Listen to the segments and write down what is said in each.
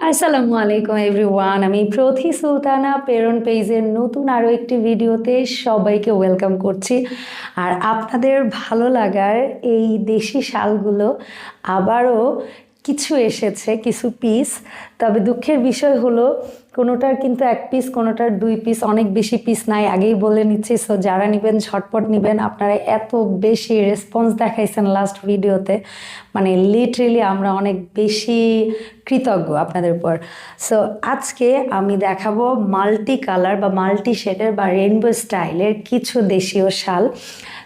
আসসালামু আলাইকুম এভরিওয়ান। আমি প্রথি সুলতানা প্রেরণ পেজের নতুন আরও একটি ভিডিওতে সবাইকে ওয়েলকাম করছি। আর আপনাদের ভালো লাগার এই দেশি শালগুলো আবারও কিছু এসেছে, কিছু পিস। তবে দুঃখের বিষয় হলো কোনোটার কিন্তু এক পিস, কোনোটার দুই পিস, অনেক বেশি পিস নাই, আগেই বলে নিচ্ছি। সো যারা নেবেন ঝটপট নেবেন। আপনারা এত বেশি রেসপন্স দেখাইছেন লাস্ট ভিডিওতে, মানে লিটারেলি আমরা অনেক বেশি কৃতজ্ঞ আপনাদের উপর। সো আজকে আমি দেখাবো মাল্টি কালার বা মাল্টি শেডের বা রেইনবো স্টাইলের কিছু দেশীয় শাল।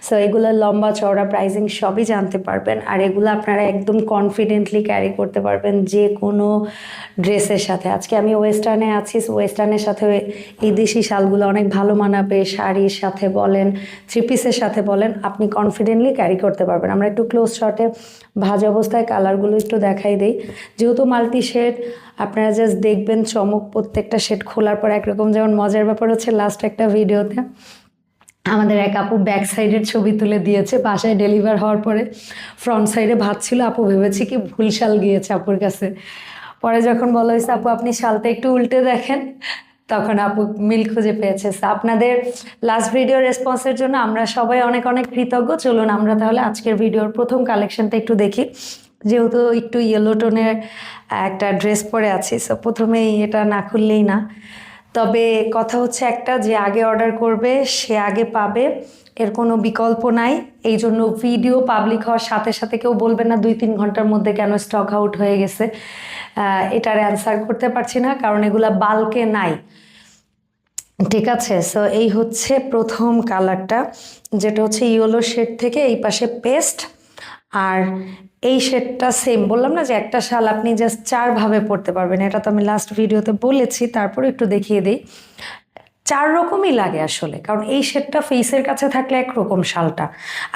সো এগুলো লম্বা চওড়া প্রাইজিং সবই জানতে পারবেন। আর এগুলো আপনারা একদম কনফিডেন্টলি ক্যারি করতে পারবেন যে কোনো ড্রেসের সাথে। আজকে আমি ওয়েস্টার্নে আছি, ওয়েস্টার্নের সাথে এই দেশি শালগুলো অনেক ভালো মানাবে। শাড়ির সাথে বলেন, থ্রি পিসের সাথে বলেন, আপনি কনফিডেন্টলি ক্যারি করতে পারবেন। আমরা একটু ক্লোজ শটে ভাজ অবস্থায় কালারগুলো একটু দেখাই দিই। যেহেতু মাল্টি শেড, আপনারা জাস্ট দেখবেন চমক। প্রত্যেকটা শেড খোলার পর একরকম। যেমন মজার ব্যাপার হচ্ছে লাস্ট একটা ভিডিওতে আমাদের এক আপু ব্যাক সাইডের ছবি তুলে দিয়েছে, বাসায় ডেলিভার হওয়ার পরে ফ্রন্ট সাইডে ভাত ছিল। আপু ভেবেছি কি ভুল শাল গিয়েছে আপুর কাছে। পরে যখন বলা হয়েছে আপু আপনি শালটা একটু উল্টে দেখেন, তখন আপু মিল খুঁজে পেয়েছে। আপনাদের লাস্ট ভিডিও রেসপন্সের জন্য আমরা সবাই অনেক অনেক কৃতজ্ঞ। চলুন আমরা তাহলে আজকের ভিডিওর প্রথম কালেকশনটা একটু দেখি। যেহেতু একটু ইয়েলো টোনের একটা ড্রেস পরে আছি, সো প্রথমেই এটা না খুললেই না। তবে কথা হচ্ছে একটা, যে আগে অর্ডার করবে সে আগে পাবে, এর কোনো বিকল্প নাই। এই জন্য ভিডিও পাবলিক হওয়ার সাথে সাথে কেউ বলবে না 2-3 ঘন্টার মধ্যে কেন স্টক আউট হয়ে গেছে। এটার অ্যান্সার করতে পারছি না, কারণ এগুলা বাল্কে নাই। ঠিক আছে। সো এই হচ্ছে প্রথম কালারটা, যেটা হচ্ছে ইয়েলো শেড থেকে এই পাশে পেস্ট। আর এই শেডটা সেম, বললাম না যে একটা শাল আপনি জাস্ট 4 ভাবে পরতে পারবেন। এটা তো আমি লাস্ট ভিডিওতে বলেছি, তারপরে একটু দেখিয়ে দিই। 4 রকমই লাগে আসলে, কারণ এই শেডটা ফেসের কাছে থাকলে একরকম, শালটা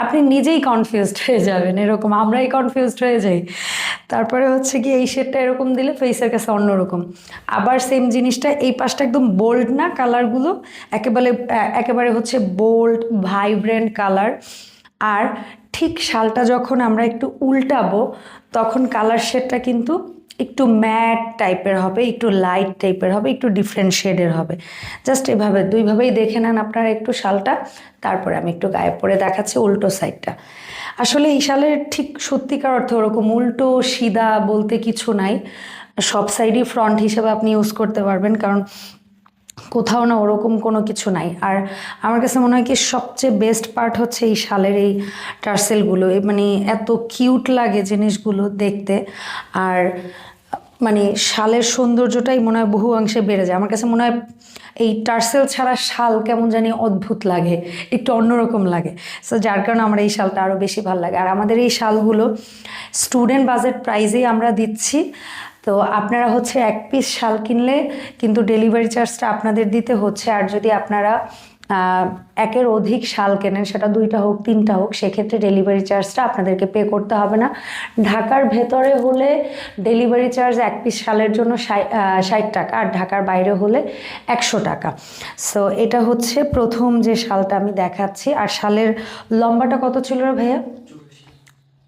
আপনি নিজেই কনফিউজড হয়ে যাবেন, এরকম আমরাই কনফিউজড হয়ে যাই। তারপরে হচ্ছে কি এই শেডটা এরকম দিলে ফেসের কাছে অন্যরকম। আবার সেম জিনিসটা এই পাশটা একদম বোল্ড না, কালারগুলো একেবারে একেবারে হচ্ছে বোল্ড ভাইব্রেন্ট কালার। আর ঠিক শালটা যখন আমরা একটু উল্টাবো তখন কালার শেডটা কিন্তু একটু ম্যাট টাইপের হবে, একটু লাইট টাইপের হবে, একটু ডিফারেন্ট শেডের হবে। জাস্ট এভাবে দুইভাবেই দেখে নেন আপনারা একটু শালটা। তারপরে আমি একটু গায়ে পরে দেখাচ্ছি উল্টো সাইডটা। আসলে এই শালের ঠিক সত্যিকার অর্থে ওরকম উল্টো সিধা বলতে কিছু নাই, সব সাইডই ফ্রন্ট হিসেবে আপনি ইউজ করতে পারবেন, কারণ কোথাও না ওরকম কোনো কিছু নাই। আর আমার কাছে মনে হয় কি সবচেয়ে বেস্ট পার্ট হচ্ছে এই শালের এই টার্সেলগুলো, মানে এত কিউট লাগে জিনিসগুলো দেখতে। আর মানে শালের সৌন্দর্যটাই মনে হয় বহু অংশে বেড়ে যায়। আমার কাছে মনে হয় এই টার্সেল ছাড়া শাল কেমন জানি অদ্ভুত লাগে, একটু অন্যরকম লাগে। সো যার কারণে আমার এই শালটা আরও বেশি ভালো লাগে। আর আমাদের এই শালগুলো স্টুডেন্ট বাজেট প্রাইসেই আমরা দিচ্ছি। তো আপনারা হচ্ছে এক পিস শাল কিনলে কিন্তু ডেলিভারি চার্জটা আপনাদের দিতে হচ্ছে। আর যদি আপনারা একের অধিক শাল কেনেন, সেটা 2টা হোক 3টা হোক, সেক্ষেত্রে ডেলিভারি চার্জটা আপনাদেরকে পে করতে হবে না। ঢাকার ভেতরে হলে ডেলিভারি চার্জ এক পিস শালের জন্য 60 টাকা, আর ঢাকার বাইরে হলে 100 টাকা। সো এটা হচ্ছে প্রথম যে শালটা আমি দেখাচ্ছি। আর শালের লম্বাটা কত ছিল রে ভাইয়া?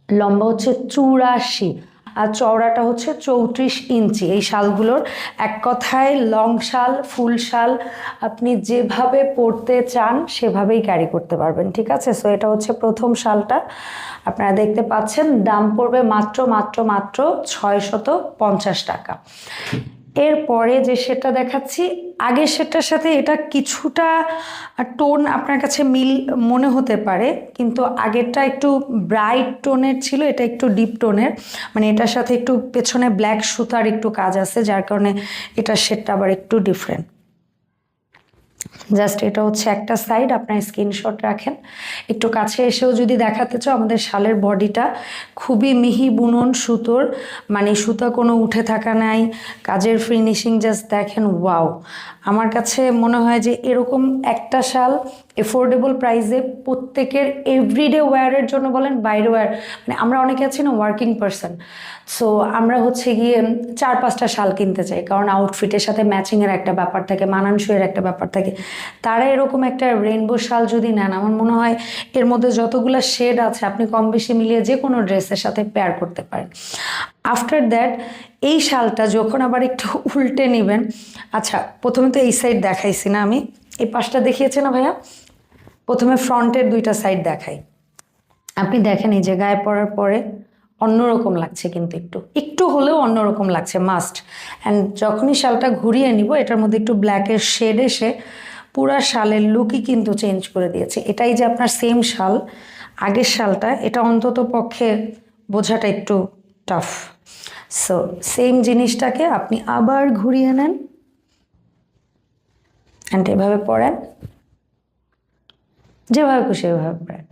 লম্বা হচ্ছে 84, আর চওড়াটা হচ্ছে 34 ইঞ্চি। এই শালগুলোর এক কথায় লং শাল, ফুল শাল, আপনি যেভাবে পরতে চান সেভাবেই ক্যারি করতে পারবেন। ঠিক আছে। সো এটা হচ্ছে প্রথম শালটা, আপনারা দেখতে পাচ্ছেন। দাম পড়বে মাত্র মাত্র মাত্র 650 টাকা। এরপরে যে সেটা দেখাচ্ছি, আগের সেটার সাথে এটা কিছুটা টোন আপনার কাছে মিল মনে হতে পারে, কিন্তু আগেরটা একটু ব্রাইট টোনের ছিল, এটা একটু ডিপ টোনের। মানে এটার সাথে একটু পেছনে ব্ল্যাক সুতার একটু কাজ আছে, যার কারণে এটার শেডটা আবার একটু ডিফারেন্ট। জাস্ট এটা হচ্ছে একটা সাইড, আপনার স্ক্রিনশট রাখেন। একটু কাছে এসেও যদি দেখাতে চাও, আমাদের শালের বডিটা খুবই মিহি বুনন সুতোর, মানে সুতা কোনো উঠে থাকা নাই, কাজের ফিনিশিং জাস্ট দেখেন, ওয়াও। আমার কাছে মনে হয় যে এরকম একটা শাল এফোর্ডেবল প্রাইসে প্রত্যেকের এভরিডে ওয়্যারের জন্য বলেন, বাইরে ওয়্যার, মানে আমরা অনেকে আছি না ওয়ার্কিং পারসন, সো আমরা হচ্ছে গিয়ে 4-5টা শাল কিনতে চাই, কারণ আউটফিটের সাথে ম্যাচিংয়ের একটা ব্যাপার থাকে, মানানসইয়ের একটা ব্যাপার থাকে। তারা এরকম একটা রেইনবো শাল যদি নেন, আমার মনে হয় এর মধ্যে যতগুলো শেড আছে আপনি কম বেশি মিলিয়ে যে কোনো ড্রেসের সাথে পেয়ার করতে পারেন। আফটার দ্যাট এই শালটা যখন আবার একটু উল্টে নেবেন, আচ্ছা প্রথমে তো এই সাইড দেখাইছি না, আমি এই পাশটা দেখিয়েছি না ভাইয়া, প্রথমে ফ্রন্টের 2টা সাইড দেখাই। আপনি দেখেন এই যে গায়ে পরার পরে অন্যরকম লাগছে, কিন্তু একটু একটু হলেও অন্যরকম লাগছে মাস্ট। অ্যান্ড যখনই শালটা ঘুরিয়ে নিব, এটার মধ্যে একটু ব্ল্যাকের শেড এসে পুরা শালের লুকই কিন্তু চেঞ্জ করে দিয়েছে। এটাই যে আপনার সেম শাল, আগের শালটা, এটা অন্তত পক্ষে বোঝাটা একটু টাফ। সো সেম জিনিসটাকে আপনি আবার ঘুরিয়ে নেন অ্যান্ড এভাবে পরেন, যেভাবে খুশি ওইভাবে পড়েন।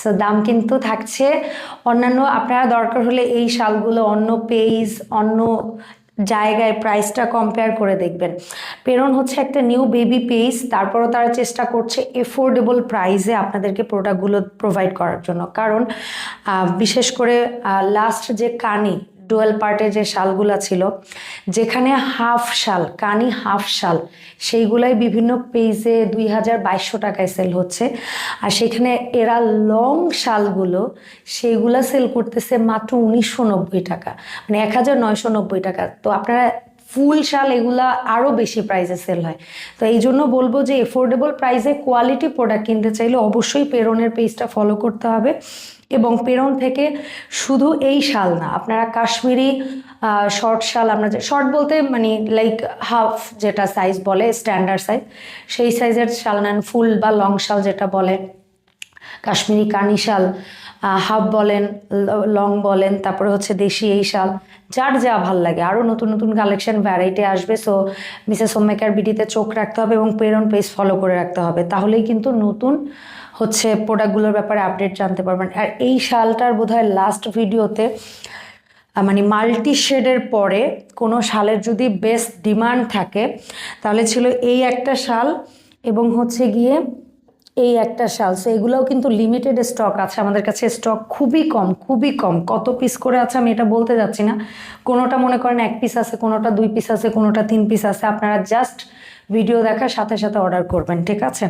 সো দাম কিন্তু থাকছে অন্যান্য, আপনারা দরকার হলে এই শালগুলো অন্য পেজ, অন্য জায়গায় প্রাইসটা কম্পেয়ার করে দেখবেন। পেরন হচ্ছে একটা নিউ বেবি পেজ, তারপরও তারা চেষ্টা করছে এফোর্ডেবল প্রাইসে আপনাদেরকে প্রোডাক্টগুলো প্রোভাইড করার জন্য। কারণ বিশেষ করে লাস্ট যে কানি ডুয়েল পার্টের যে শালগুলা ছিল, যেখানে হাফ শাল, কানি হাফ শাল, সেইগুলাই বিভিন্ন পেজে 2200 টাকায় সেল হচ্ছে। আর সেখানে এরা লং শালগুলো সেইগুলা সেল করতেছে মাত্র 1990 টাকা, মানে 1990 টাকা। তো আপনারা ফুল শাল এগুলা আরও বেশি প্রাইসে সেল হয়। তো এই জন্য বলবো যে এফোর্ডেবল প্রাইসে কোয়ালিটি প্রোডাক্ট কিনতে চাইলে অবশ্যই পেরনের পেজটা ফলো করতে হবে। এবং পেরন থেকে শুধু এই শাল না, আপনারা কাশ্মীরি শর্ট শাল, আমরা যে শর্ট বলতে মানে লাইক হাফ যেটা সাইজ বলে স্ট্যান্ডার্ড সাইজ, সেই সাইজের শাল নেন, ফুল বা লং শাল যেটা বলে, কাশ্মীরি কানি শাল হাফ বলেন, লং বলেন, তারপরে হচ্ছে দেশি এই শাল, যার যা ভাল লাগে। আরও নতুন নতুন কালেকশন ভ্যারাইটি আসবে। সো মিসেস হোমমেকার বিডিতে চোখ রাখতে হবে এবং পেরন পেজ ফলো করে রাখতে হবে, তাহলেই কিন্তু নতুন হচ্ছে প্রোডাক্টগুলোর ব্যাপারে আপডেট জানতে পারবেন। আর এই শালটার বোধহয় লাস্ট ভিডিওতে মানে মাল্টি শেডের পরে কোনো শালের যদি বেস্ট ডিমান্ড থাকে তাহলে ছিল এই একটা শাল এবং হচ্ছে গিয়ে এই একটা শাল। সো এগুলোও কিন্তু লিমিটেড স্টক আছে আমাদের কাছে, স্টক খুবই কম, খুবই কম। কত পিস করে আছে আমি এটা বলতে যাচ্ছি না, কোনোটা মনে করেন 1 পিস আছে, কোনোটা 2 পিস আছে, কোনোটা 3 পিস আছে। আপনারা জাস্ট ভিডিও দেখার সাথে সাথে অর্ডার করবেন, ঠিক আছে?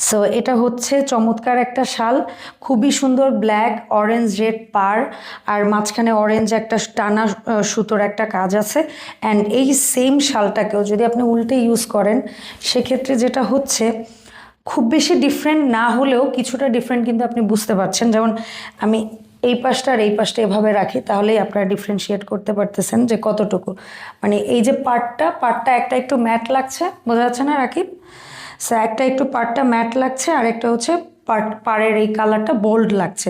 সো এটা হচ্ছে চমৎকার একটা শাল, খুবই সুন্দর, ব্ল্যাক অরেঞ্জ রেড পার, আর মাঝখানে অরেঞ্জ একটা টানা সুতোর একটা কাজ আছে। অ্যান্ড এই সেম শালটাকেও যদি আপনি উল্টে ইউজ করেন, সেক্ষেত্রে যেটা হচ্ছে খুব বেশি ডিফারেন্ট না হলেও কিছুটা ডিফারেন্ট কিন্তু আপনি বুঝতে পারছেন। যেমন আমি এই পাশটা আর এই পাশটা এভাবে রাখি, তাহলেই আপনারা ডিফারেন্সিয়েট করতে পারতেছেন যে কতটুকু, মানে এই যে পার্টটা একটা একটু ম্যাট লাগছে, বোঝা যাচ্ছে না রাকিব? সো একটা একটু পার্টটা ম্যাট লাগছে, আর একটা হচ্ছে পাড়ের এই কালারটা বোল্ড লাগছে।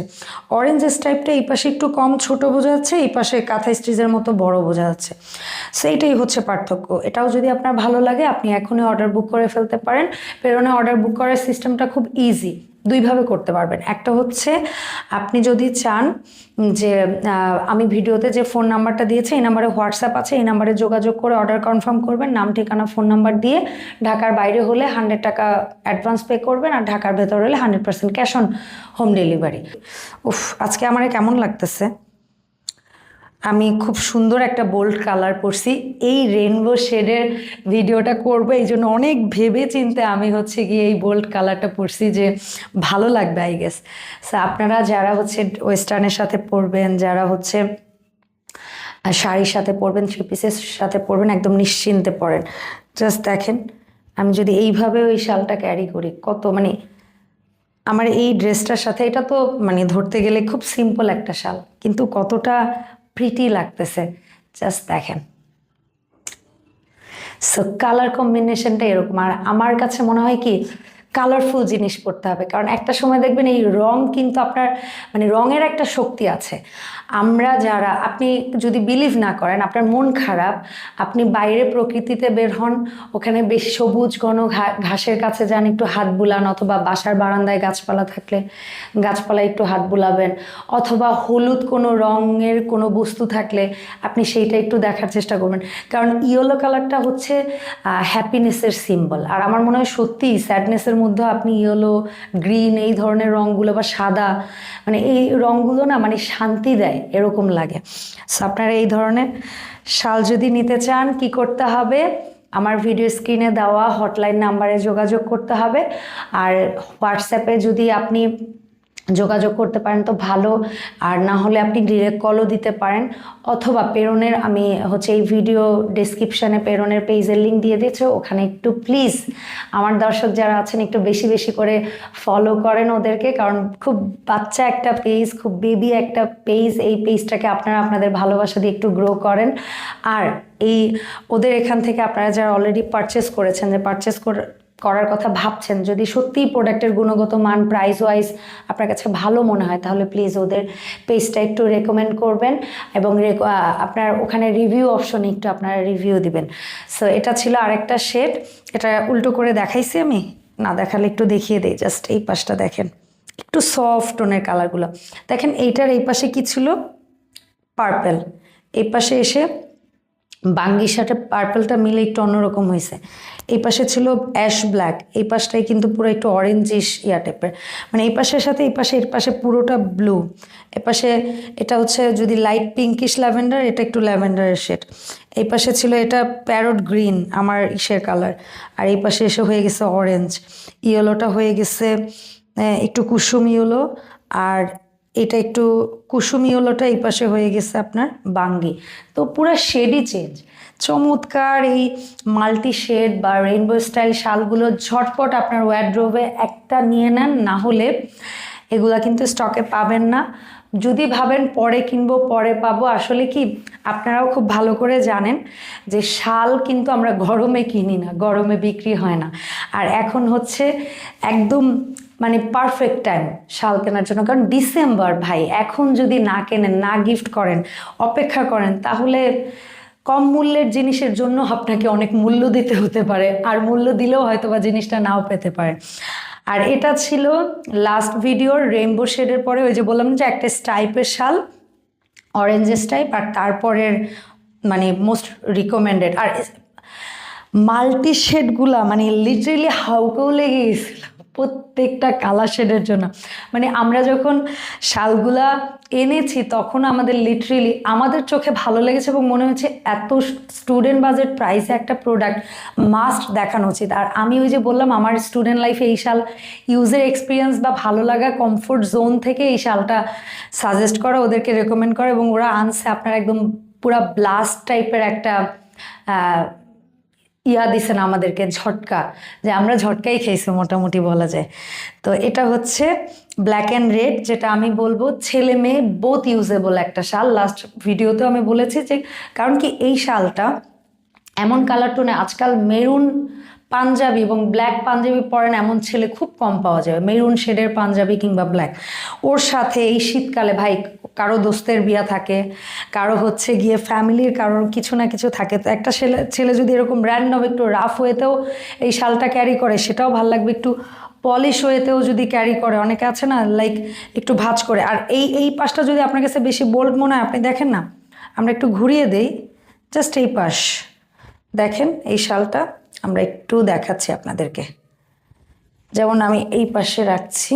অরেঞ্জ স্টাইপটা এই পাশে একটু কম ছোট বোঝা যাচ্ছে, এই পাশে কাঁথা স্টিচের মতো বড় বোঝা যাচ্ছে। সো এইটাই হচ্ছে পার্থক্য। এটাও যদি আপনার ভালো লাগে আপনি এখনই অর্ডার বুক করে ফেলতে পারেন। পেরনে অর্ডার বুক করার সিস্টেমটা খুব ইজি, দুইভাবে করতে পারবেন। একটা হচ্ছে আপনি যদি চান যে আমি ভিডিওতে যে ফোন নাম্বারটা দিয়েছি এই নাম্বারে হোয়াটসঅ্যাপ আছে, এই নাম্বারে যোগাযোগ করে অর্ডার কনফার্ম করবেন, নাম ঠিকানা ফোন নাম্বার দিয়ে। ঢাকার বাইরে হলে 100 টাকা অ্যাডভান্স পে করবেন, আর ঢাকার ভেতর হলে 100% ক্যাশ অন হোম ডেলিভারি। উফ, আজকে আমার কেমন লাগতেছে, আমি খুব সুন্দর একটা বোল্ড কালার পরছি, এই রেনবো শেডের ভিডিওটা করবো, এই জন্য অনেক ভেবে চিন্তে আমি হচ্ছে গিয়ে এই বোল্ড কালারটা পরছি যে ভালো লাগবে আই গেস। সো আপনারা যারা হচ্ছে ওয়েস্টার্নের সাথে পরবেন, যারা হচ্ছে শাড়ির সাথে পরবেন, 3 পিসের সাথে পরবেন, একদম নিশ্চিন্তে পরেন। জাস্ট দেখেন আমি যদি এইভাবে ওই শালটা ক্যারি করি, কত মানে আমার এই ড্রেসটার সাথে, এটা তো মানে ধরতে গেলে খুব সিম্পল একটা শাল, কিন্তু কতটা প্রিটি লাগতেছে জাস্ট দেখেন। সো কালার কম্বিনেশনটা এরকম। আর আমার কাছে মনে হয় কি কালারফুল জিনিস পরতে হবে, কারণ একটা সময় দেখবেন এই রং কিন্তু আপনার মানে রঙের একটা শক্তি আছে। আমরা যারা, আপনি যদি বিলিভ না করেন, আপনার মন খারাপ, আপনি বাইরে প্রকৃতিতে বের হন, ওখানে বেশ সবুজ ঘন ঘাসের কাছে যান, একটু হাত বুলান, অথবা বাসার বারান্দায় গাছপালা থাকলে গাছপালায় একটু হাত বুলাবেন, অথবা হলুদ কোনো রঙের কোনো বস্তু থাকলে আপনি সেইটা একটু দেখার চেষ্টা করবেন। কারণ ইয়েলো কালারটা হচ্ছে হ্যাপিনেসের সিম্বল, আর আমার মনে হয় সত্যিই স্যাডনেসের মধ্যে আপনি ইয়েলো, গ্রিন এই ধরনের রঙগুলো বা সাদা, মানে এই রঙগুলো না মানে শান্তি দেয় এরকম লাগে। সো আপনারা এই ধরনের শাল যদি নিতে চান কি করতে হবে, আমার ভিডিও স্ক্রিনে দেওয়া হটলাইন নাম্বারে যোগাযোগ করতে হবে। আর হোয়াটসঅ্যাপে যদি আপনি যোগাযোগ করতে পারেন তো ভালো, আর না হলে আপনি ডিরেক্ট কলও দিতে পারেন, অথবা পেরনের আমি হচ্ছে এই ভিডিও ডেসক্রিপশানে পেরনের পেজের লিঙ্ক দিয়ে দিয়েছি, ওখানে একটু প্লিজ আমার দর্শক যারা আছেন একটু বেশি বেশি করে ফলো করেন ওদেরকে, কারণ খুব বাচ্চা একটা পেজ, খুব বেবি একটা পেজ, এই পেজটাকে আপনারা আপনাদের ভালোবাসা দিয়ে একটু গ্রো করেন। আর এই ওদের এখান থেকে আপনারা যারা অলরেডি পারচেস করেছেন, যে পারচেস করার কথা ভাবছেন, যদি সত্যিই প্রোডাক্টের গুণগত মান প্রাইস ওয়াইজ আপনার কাছে ভালো মনে হয় তাহলে প্লিজ ওদের পেজটা একটু রেকমেন্ড করবেন এবং আপনার ওখানে রিভিউ অপশনে একটু আপনারা রিভিউ দিবেন। সো এটা ছিল আরেকটা শেড, এটা উল্টো করে দেখাইছি আমি, না দেখালে একটু দেখিয়ে দিই, জাস্ট এই পাশটা দেখেন একটু সফট টোনের কালারগুলো দেখেন। এইটার এই পাশে কি ছিল, পার্পেল, এই পাশে এসে বাঙ্গির সাথে পার্পলটা মিলে একটু অন্যরকম হয়েছে। এই পাশে ছিল অ্যাশ ব্ল্যাক, এই পাশটাই কিন্তু পুরো একটু অরেঞ্জিশ ইয়া টাইপের, মানে এই পাশের সাথে এই পাশে পুরোটা ব্লু, এ পাশে এটা হচ্ছে যদি লাইট পিঙ্কিশ ল্যাভেন্ডার, এটা একটু ল্যাভেন্ডারের শেড। এই পাশে ছিল এটা প্যারট গ্রিন আমার ইসের কালার, আর এই পাশে এসে হয়ে গেছে অরেঞ্জ, ইয়েলোটা হয়ে গেছে একটু কুসুম ইয়েলো, আর এটা একটু কুসুমি ইয়েলোটা এই পাশে হয়ে গেছে আপনার বাঙ্গি। তো পুরো শেডই চেঞ্জ, চমৎকার এই মাল্টি শেড বা রেইনবো স্টাইল শালগুলো ঝটপট আপনার ওয়ারড্রোবে একটা নিয়ে নেন, না হলে এগুলা কিন্তু স্টকে পাবেন না। যদি ভাবেন পরে কিনবো পরে পাবো, আসলে কি আপনারাও খুব ভালো করে জানেন যে শাল কিন্তু আমরা গরমে কিনি না, গরমে বিক্রি হয় না। আর এখন হচ্ছে একদম মানে পারফেক্ট টাইম শাল কেনার জন্য, কারণ ডিসেম্বর ভাই, এখন যদি না কেনেন, না গিফট করেন, অপেক্ষা করেন, তাহলে কম মূল্যের জিনিসের জন্য আপনাকে অনেক মূল্য দিতে হতে পারে, আর মূল্য দিলেও হয়তো বা জিনিসটা নাও পেতে পারে। আর এটা ছিল লাস্ট ভিডিওর রেইনবো শেডের পরে, ওই যে বললাম যে একটা স্টাইপের শাল, অরেঞ্জেস টাইপ, আর তারপরের মানে মোস্ট রিকমেন্ডেড। আর মাল্টি শেডগুলা মানে লিটারেলি হাউকেও লেগে গেছিল প্রত্যেকটা কালার শেডের জন্য। মানে আমরা যখন শালগুলা এনেছি তখন আমাদের লিটারেলি আমাদের চোখে ভালো লেগেছে এবং মনে হচ্ছে এত স্টুডেন্ট বাজেট প্রাইসে একটা প্রোডাক্ট মাস্ট দেখানো উচিত। আর আমি ওই যে বললাম আমার স্টুডেন্ট লাইফে এই শাল ইউজের এক্সপিরিয়েন্স বা ভালো লাগা কমফোর্ট জোন থেকে এই শালটা সাজেস্ট করা, ওদেরকে রেকমেন্ড করা, এবং ওরা আনছে আপনার একদম পুরা ব্লাস্ট টাইপের একটা ইয়া দিছেন আমাদেরকে, ঝটকা, যে আমরা ঝটকাই খেয়েছি মোটামুটি বলা যায়। তো এটা হচ্ছে ব্ল্যাক অ্যান্ড রেড, যেটা আমি বলবো ছেলে মেয়ে বোথ ইউজেবল একটা শাল। লাস্ট ভিডিওতেও আমি বলেছি যে কারণ কি এই শালটা এমন কালার টোনে, আজকাল মেরুন পাঞ্জাবি এবং ব্ল্যাক পাঞ্জাবি পরেন এমন ছেলে খুব কম পাওয়া যাবে, মেরুন শেডের পাঞ্জাবি কিংবা ব্ল্যাক। ওর সাথে এই শীতকালে ভাই কারো দোস্তের বিয়া থাকে, কারো হচ্ছে গিয়ে ফ্যামিলির কারোর কিছু না কিছু থাকে, তো একটা ছেলে যদি এরকম র্যান্ডম একটু রাফ ওয়েতেও এই শালটা ক্যারি করে সেটাও ভালো লাগবে, একটু পলিশ ওয়েতেও যদি ক্যারি করে, অনেকে আছে না লাইক একটু ভাঁজ করে। আর এই পাশটা যদি আপনার কাছে বেশি বোল্ড মনে হয়, আপনি দেখেন না, আমরা একটু ঘুরিয়ে দেই, জাস্ট এই পাশ দেখেন, এই শালটা আমরা একটু দেখাচ্ছি আপনাদেরকে, যেমন আমি এই পাশে রাখছি,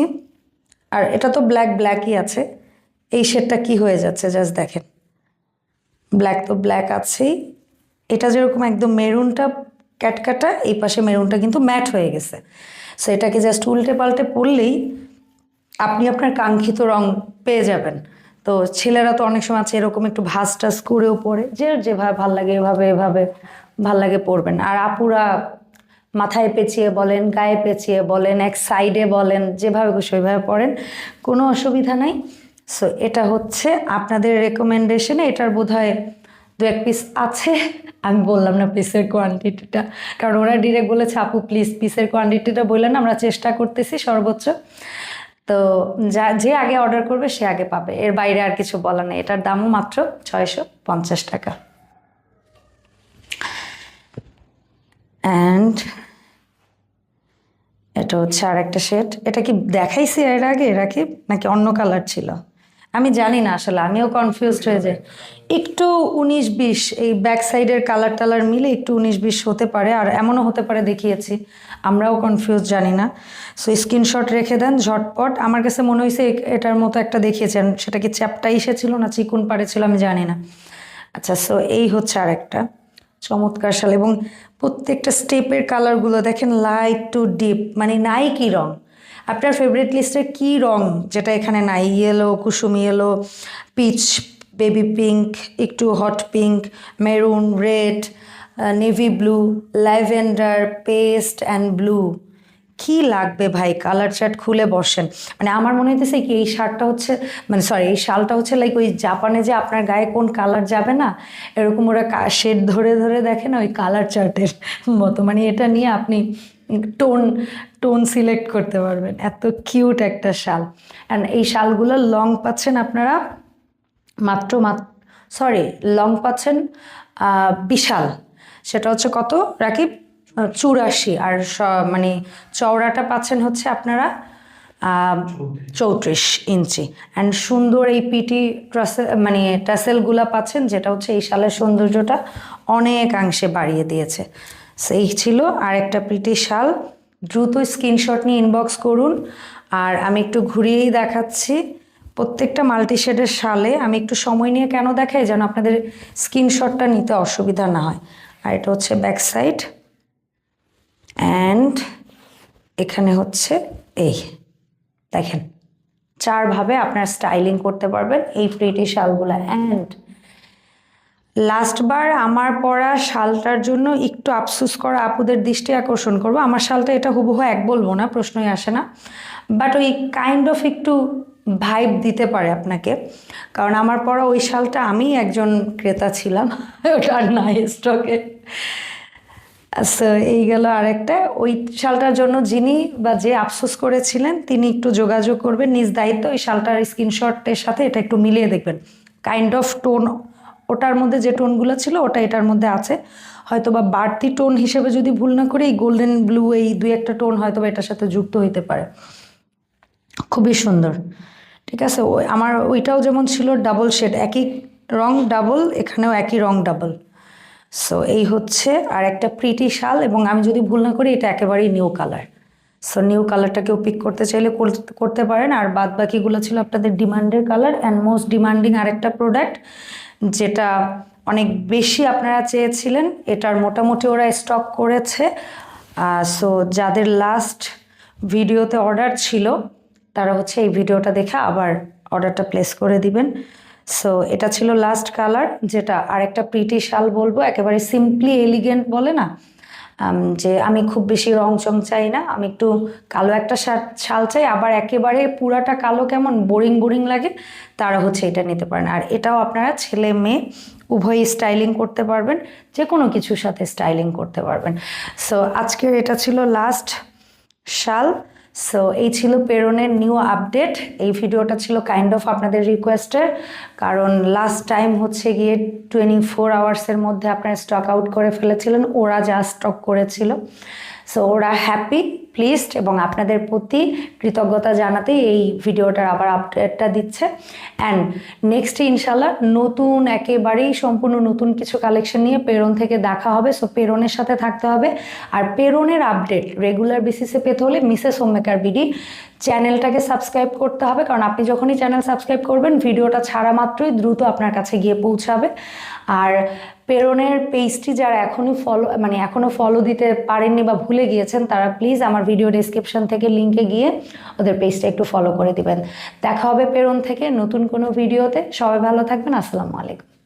আর এটা তো ব্ল্যাকই আছে, এই শেডটা কি হয়ে যাচ্ছে জাস্ট দেখেন, ব্ল্যাক তো ব্ল্যাক আছেই, এটা যেরকম একদম মেরুনটা ক্যাটকাটা, এই পাশে মেরুনটা কিন্তু ম্যাট হয়ে গেছে। সো এটাকে জাস্ট উল্টে পাল্টে পরলেই আপনি আপনার কাঙ্ক্ষিত রং পেয়ে যাবেন। তো ছেলেরা তো অনেক সময় আছে এরকম একটু ভাঁজ টাজ করেও পরে, যেভাবে ভাল লাগে এভাবে ভাল লাগে পরবেন। আর আপুরা মাথায় পেঁচিয়ে বলেন, গায়ে পেঁচিয়ে বলেন, এক সাইডে বলেন, যেভাবে খুশি ওইভাবে পরেন, কোনো অসুবিধা নাই। সো এটা হচ্ছে আপনাদের রেকমেন্ডেশনে, এটার বোধহয় 2-1 পিস আছে, আমি বললাম না পিসের কোয়ান্টিটিটা, কারণ ওরা ডিরেক্ট বলেছে আপু প্লিজ পিসের কোয়ান্টিটিটা বললেন, আমরা চেষ্টা করতেছি সর্বোচ্চ। তো যে আগে অর্ডার করবে সে আগে পাবে, এর বাইরে আর কিছু বলা নেই। এটার দামও মাত্র 650 টাকা। অ্যান্ড এটা হচ্ছে আর একটা শেড, এটা কি দেখাইছি এর আগে নাকি অন্য কালার ছিল? আমি জানি না আসলে, আমিও কনফিউজড হয়ে যাই। একটু 19-20 এই ব্যাক সাইডের কালার টালার মিলে একটু 19-20 হতে পারে, আর এমনও হতে পারে, দেখিয়েছি আমরাও কনফিউজ, জানি না। সো স্ক্রিনশট রেখে দেন ঝটপট। আমার কাছে মনে হয়েছে এটার মতো একটা দেখিয়েছেন, সেটা কি চ্যাপটা এসেছিল না চিকুন পাড়ে ছিল আমি জানি না। আচ্ছা, সো এই হচ্ছে আরেকটা চমৎকার শাল, এবং প্রত্যেকটা স্টেপের কালারগুলো দেখেন লাইট টু ডিপ, মানে নাই কি রং আপনার ফেভারিট লিস্টের কি রং যেটা এখানে নাই? ইয়েলো, কুসুম ইয়েলো, পিচ, বেবি পিঙ্ক, একটু hot pink, maroon, red, navy blue, lavender, paste and blue. কি লাগবে ভাই? কালার চার্ট খুলে বসেন। মানে আমার মনে হইতেছে কি এই শার্টটা হচ্ছে, মানে সরি, এই শালটা হচ্ছে লাইক ওই জাপানে যে আপনার গায়ে কোন কালার যাবে না, এরকম ওরা শেড ধরে ধরে দেখে না, ওই কালার চার্টের মতো। মানে এটা নিয়ে আপনি টোন টোন সিলেক্ট করতে পারবেন। এত কিউট একটা শাল। অ্যান্ড এই শালগুলোর লং পাচ্ছেন আপনারা মাত্র সরি, লং পাচ্ছেন বিশাল। সেটা হচ্ছে কত রাকিব? 84। আর মানে চওড়াটা পাচ্ছেন হচ্ছে আপনারা 34 ইঞ্চি। অ্যান্ড সুন্দর এই পিটি মানে টাসেলগুলা পাচ্ছেন, যেটা হচ্ছে এই শালের সৌন্দর্যটা অনেকাংশে বাড়িয়ে দিয়েছে। সেই ছিল আর একটা প্রিটি শাল। দ্রুত স্ক্রিনশট নিয়ে ইনবক্স করুন। আর আমি একটু ঘুরিয়েই দেখাচ্ছি প্রত্যেকটা মাল্টি শেডের শালে। আমি একটু সময় নিয়ে কেন দেখাই, যেন আপনাদের স্ক্রিনশটটা নিতে অসুবিধা না হয়। আর এটা হচ্ছে ব্যাক সাইড, অ্যান্ড এখানে হচ্ছে এই দেখেন, 4 ভাবে আপনার স্টাইলিং করতে পারবেন এই প্রিটি শালগুলো। অ্যান্ড লাস্টবার আমার পরা শালটার জন্য একটু আফসুস করা আপুদের দৃষ্টি আকর্ষণ করবো। আমার শালটা এটা হুবহু এক বলবো না, প্রশ্নই আসে না, বাট ওই কাইন্ড অফ একটু ভাইব দিতে পারে আপনাকে। কারণ আমার পরা ওই শালটা আমি একজন ক্রেতা ছিলাম, ওটা আর নাই স্টকে। সো এই গেল আরেকটা। ওই শালটার জন্য যিনি বা যে আফসোস করেছিলেন তিনি একটু যোগাযোগ করবেন নিজ দায়িত্ব। ওই শালটার স্ক্রিনশটের সাথে এটা একটু মিলিয়ে দেখবেন, কাইন্ড অফ টোন ওটার মধ্যে যে টোনগুলো ছিল ওটা এটার মধ্যে আছে। হয়তো বা বাড়তি টোন হিসেবে যদি ভুল না করে এই গোল্ডেন ব্লু, এই 2-1টা টোন হয়তো বা এটার সাথে যুক্ত হইতে পারে। খুবই সুন্দর, ঠিক আছে। আমার ওইটাও যেমন ছিল ডাবল শেড, একই রং ডাবল, এখানেও একই রং ডাবল। সো এই হচ্ছে আর একটা প্রিটি শাল, এবং আমি যদি ভুল না করি এটা একেবারেই নিউ কালার। সো নিউ কালারটা কেউ পিক করতে চাইলে করতে পারেন। আর বাদ বাকিগুলো ছিল আপনাদের ডিমান্ডের কালার। অ্যান্ড মোস্ট ডিমান্ডিং আরেকটা প্রোডাক্ট যেটা অনেক বেশি আপনারা চেয়েছিলেন, এটার মোটামুটি ওরা স্টক করেছে। সো যাদের লাস্ট ভিডিওতে অর্ডার ছিল তারা হচ্ছে এই ভিডিওটা দেখে আবার অর্ডারটা প্লেস করে দিবেন। সো এটা ছিল লাস্ট কালার, যেটা আরেকটা প্রিটি শাল বলবো, একেবারে সিম্পলি এলিগেন্ট বলে না, যে আমি খুব বেশি রং চং চাই না, আমি একটু কালো একটা শাল চাই, আবার একেবারে পুরাটা কালো কেমন বোরিং বোরিং লাগে, তারা হচ্ছে এটা নিতে পারেন। আর এটাও আপনারা ছেলে মেয়ে উভয়ই স্টাইলিং করতে পারবেন, যে কোনো কিছুর সাথে স্টাইলিং করতে পারবেন। সো আজকের এটা ছিল লাস্ট শাল। সো এই ছিল পেরনের নিউ আপডেট। এই ভিডিওটা ছিল কাইন্ড অফ আপনাদের রিকোয়েস্টের, কারণ লাস্ট টাইম হচ্ছে গিয়ে 24 আওয়ার্সের মধ্যে আপনারা স্টক আউট করে ফেলেছিলেন, ওরা যা স্টক করেছিল। সো ওরা হ্যাপি, প্লিজড, এবং আপনাদের প্রতি কৃতজ্ঞতা জানাতে এই ভিডিওটার আবার আপডেটটা দিচ্ছে। অ্যান্ড নেক্সট ইনশাল্লাহ নতুন, একেবারেই সম্পূর্ণ নতুন কিছু কালেকশন নিয়ে পেরন থেকে দেখা হবে। সো পেরনের সাথে থাকতে হবে। আর পেরনের আপডেট রেগুলার বেসিসে পেতে হলে মিসেস হোমমেকার বিডি চ্যানেলটাকে সাবস্ক্রাইব করতে হবে, কারণ আপনি যখনই চ্যানেল সাবস্ক্রাইব করবেন ভিডিওটা ছাড়া মাত্রই দ্রুত আপনার কাছে গিয়ে পৌঁছাবে। আর পেরনের পেজটি যারা এখনও ফলো দিতে পারেননি বা ভুলে গিয়েছেন, তারা প্লিজ আমার ভিডিও ডেসক্রিপশন থেকে লিঙ্কে গিয়ে ওদের পেজটা একটু ফলো করে দিবেন। দেখা হবে পেরন থেকে নতুন কোনো ভিডিওতে। সবাই ভালো থাকবেন। আসসালামু আলাইকুম।